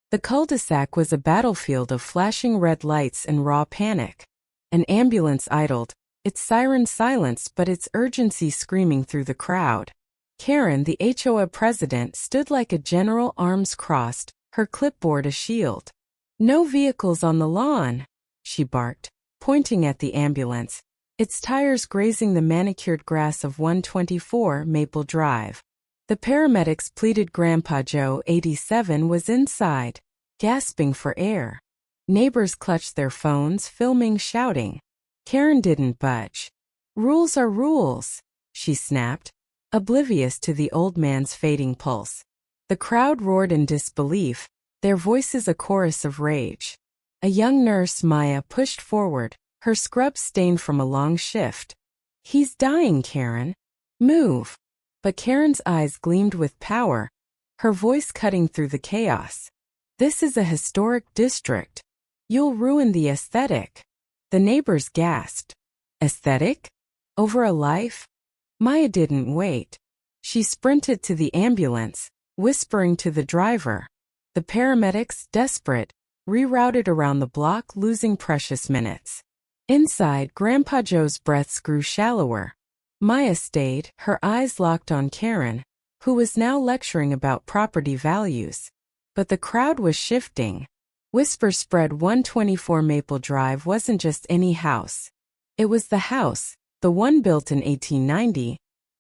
The cul-de-sac was a battlefield of flashing red lights and raw panic. An ambulance idled, its siren silenced but its urgency screaming through the crowd. Karen, the HOA president, stood like a general, arms crossed, her clipboard a shield. "No vehicles on the lawn," she barked, pointing at the ambulance, its tires grazing the manicured grass of 124 Maple Drive. The paramedics pleaded. Grandpa Joe, 87, was inside, gasping for air. Neighbors clutched their phones, filming, shouting. Karen didn't budge. "Rules are rules," she snapped, oblivious to the old man's fading pulse. The crowd roared in disbelief, their voices a chorus of rage. A young nurse, Maya, pushed forward, her scrubs stained from a long shift. "He's dying, Karen. Move." But Karen's eyes gleamed with power, her voice cutting through the chaos. "This is a historic district. You'll ruin the aesthetic." The neighbors gasped. Aesthetic? Over a life? Maya didn't wait. She sprinted to the ambulance, whispering to the driver. The paramedics, desperate, rerouted around the block, losing precious minutes. Inside, Grandpa Joe's breaths grew shallower. Maya stayed, her eyes locked on Karen, who was now lecturing about property values. But the crowd was shifting. Whispers spread. 124 Maple Drive wasn't just any house. It was the house, the one built in 1890,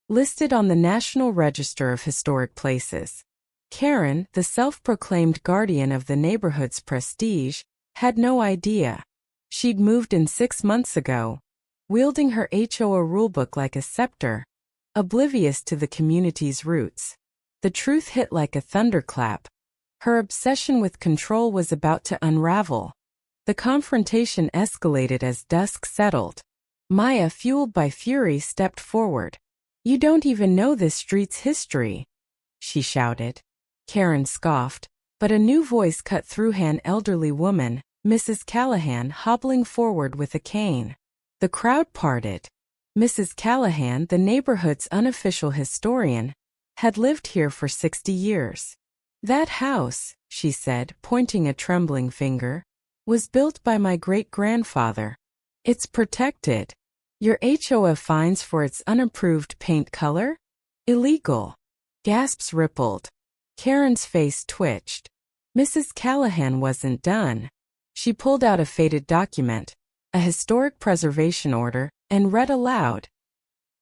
listed on the National Register of Historic Places. Karen, the self-proclaimed guardian of the neighborhood's prestige, had no idea. She'd moved in 6 months ago, wielding her HOA rulebook like a scepter, oblivious to the community's roots. The truth hit like a thunderclap. Her obsession with control was about to unravel. The confrontation escalated as dusk settled. Maya, fueled by fury, stepped forward. "You don't even know this street's history," she shouted. Karen scoffed, but a new voice cut through. An elderly woman, Mrs. Callahan, hobbling forward with a cane. The crowd parted. Mrs. Callahan, the neighborhood's unofficial historian, had lived here for 60 years. "That house," she said, pointing a trembling finger, "was built by my great-grandfather. It's protected. Your HOA fines for its unapproved paint color? Illegal." Gasps rippled. Karen's face twitched. Mrs. Callahan wasn't done. She pulled out a faded document, a historic preservation order, and read aloud.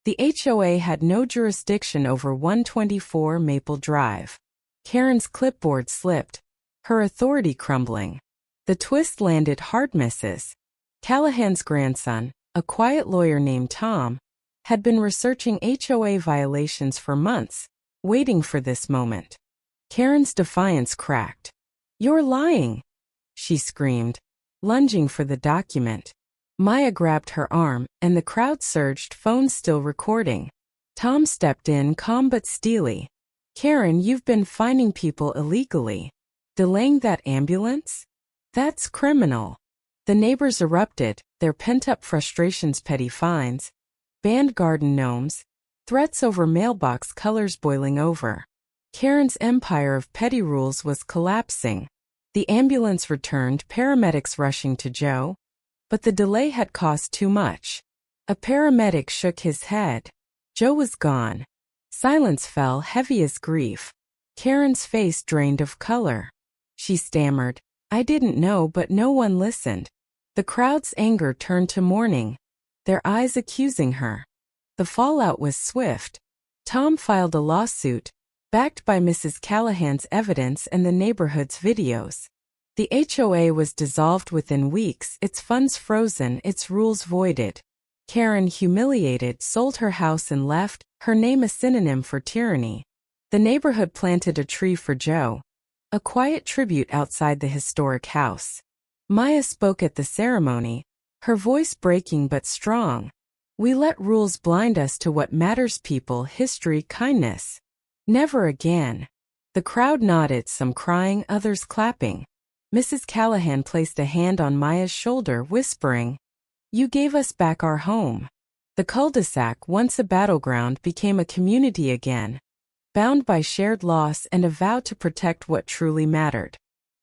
The HOA had no jurisdiction over 124 Maple Drive. Karen's clipboard slipped, her authority crumbling. The twist landed hard misses. Callahan's grandson, a quiet lawyer named Tom, had been researching HOA violations for months, waiting for this moment. Karen's defiance cracked. "You're lying," she screamed, lunging for the document. Maya grabbed her arm, and the crowd surged, phones still recording. Tom stepped in, calm but steely. "Karen, you've been fining people illegally. Delaying that ambulance? That's criminal." The neighbors erupted, their pent-up frustrations, petty fines, banned garden gnomes, threats over mailbox colors boiling over. Karen's empire of petty rules was collapsing. The ambulance returned, paramedics rushing to Joe. But the delay had cost too much. A paramedic shook his head. Joe was gone. Silence fell, heavy as grief. Karen's face drained of color. She stammered, "I didn't know," but no one listened. The crowd's anger turned to mourning, their eyes accusing her. The fallout was swift. Tom filed a lawsuit, backed by Mrs. Callahan's evidence and the neighborhood's videos. The HOA was dissolved within weeks, its funds frozen, its rules voided. Karen, humiliated, sold her house and left, her name a synonym for tyranny. The neighborhood planted a tree for Joe, a quiet tribute outside the historic house. Maya spoke at the ceremony, her voice breaking but strong. "We let rules blind us to what matters: people, history, kindness. Never again." The crowd nodded, some crying, others clapping. Mrs. Callahan placed a hand on Maya's shoulder, whispering, "You gave us back our home." The cul-de-sac, once a battleground, became a community again, bound by shared loss and a vow to protect what truly mattered.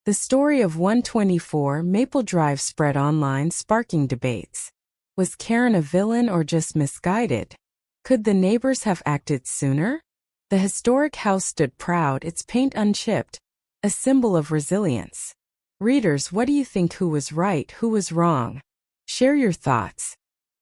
The story of 124 Maple Drive spread online, sparking debates. Was Karen a villain or just misguided? Could the neighbors have acted sooner? The historic house stood proud, its paint unchipped, a symbol of resilience. Readers, what do you think? Who was right, who was wrong? Share your thoughts.